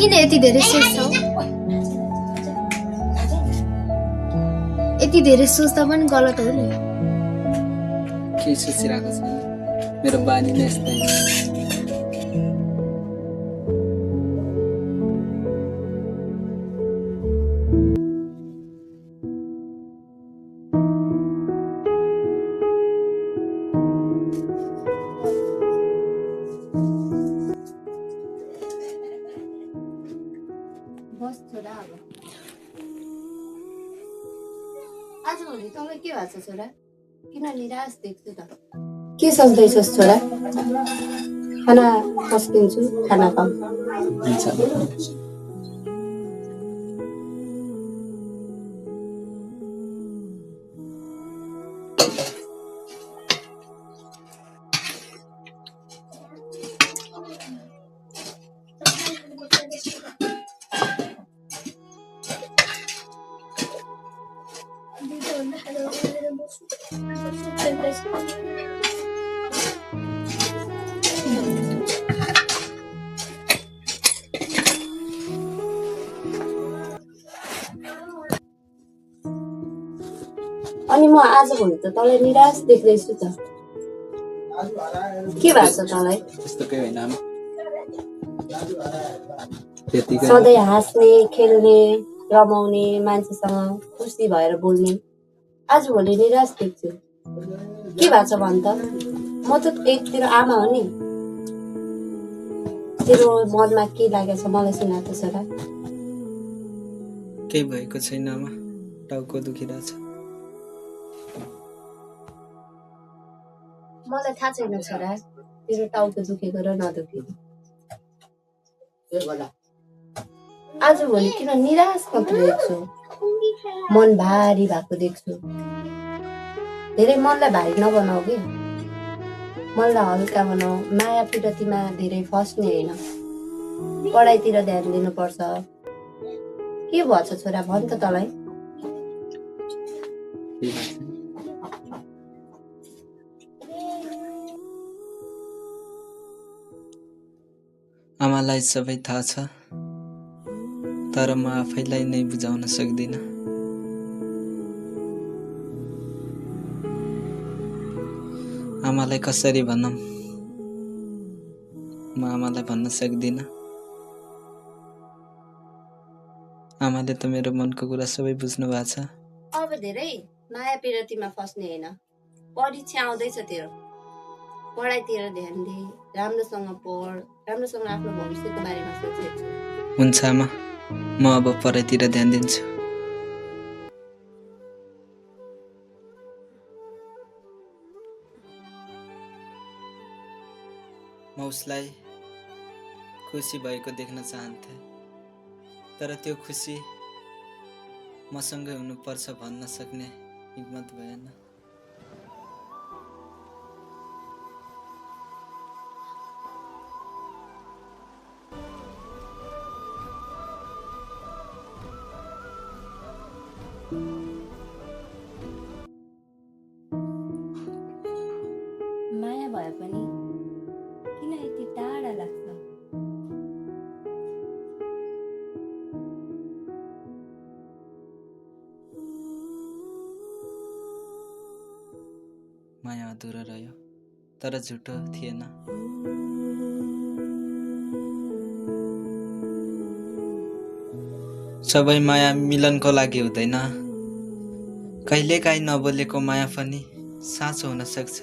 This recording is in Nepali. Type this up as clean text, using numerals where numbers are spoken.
किन यति धेरै सोच्छौ? यति धेरै सोच्दा पनि गलत हो नि। के सोचिरहेको छैन, मेरो बानी नै यस्तै हो। बस छोरा अब आजभोलि तँलाई के भएको छ छोरा? किन निराश देख्छु त? के सोच्दैछस् छोरा? खाना पस्किन्छु, खाना खाऊ। हुन्छ। अनि म आजभोलि त तँलाई निराश देख्दैछु त। के भएको छ तँलाई? त्यस्तो केही होइन आमा। त्यतिकै सधैँ हाँस्ने, खेल्ने, रमाउने, मान्छेसँग खुसी भएर बोल्ने, आजभोलि निराश देख्छु। के भएको छ भन् त? म त तेरो आमा हो नि। तेरो मनमा के लागेको छ मलाई सुना त छोरा। केही भएको छैन आमा, टाउको दुखिरहेछ। मलाई थाहा छैन छोरा, तेरो टाउको दुखेको र नदुखेको। आजभोलि किन निराश मात्र देख्छु? मन भारी भएको देख्छु। धेरै मनलाई भारी नबनाऊ कि, मनलाई हल्का बनाऊ। माया पिरतीमा धेरै फस्ने होइन, पढाइतिर ध्यान दिनुपर्छ। के भन्छ छोरा भन् त तँलाई? आमालाई सबै थाहा छ, तर म आफैलाई नै बुझाउन सक्दिन। आमालाई कसरी भनौँ? म आमालाई भन्न सक्दिन। आमाले त मेरो मनको कुरा सबै बुझ्नु भएको छ। अब धेरै माया पिरतीमा फस्ने होइन, परीक्षा आउँदैछ तेरो। पढाइतिर ध्यान दे, राम्रोसँग पढ, राम्रोसँग आफ्नो भविष्यको बारेमा सोच। हुन्छ आमा, म अब पढाइतिर ध्यान दिन्छु। म उसलाई खुसी भएको देख्न चाहन्थे, तर त्यो खुसी मसँगै हुनुपर्छ भन्न सक्ने हिम्मत भएन। माया भए पनि किन यति टाढा लाग्छ? माया अधुरो रह्यो, तर झुटो थिएन। सबै माया मिलनको लागि हुँदैन, कहिलेकाहीँ नबोलेको माया पनि साँचो हुन सक्छ।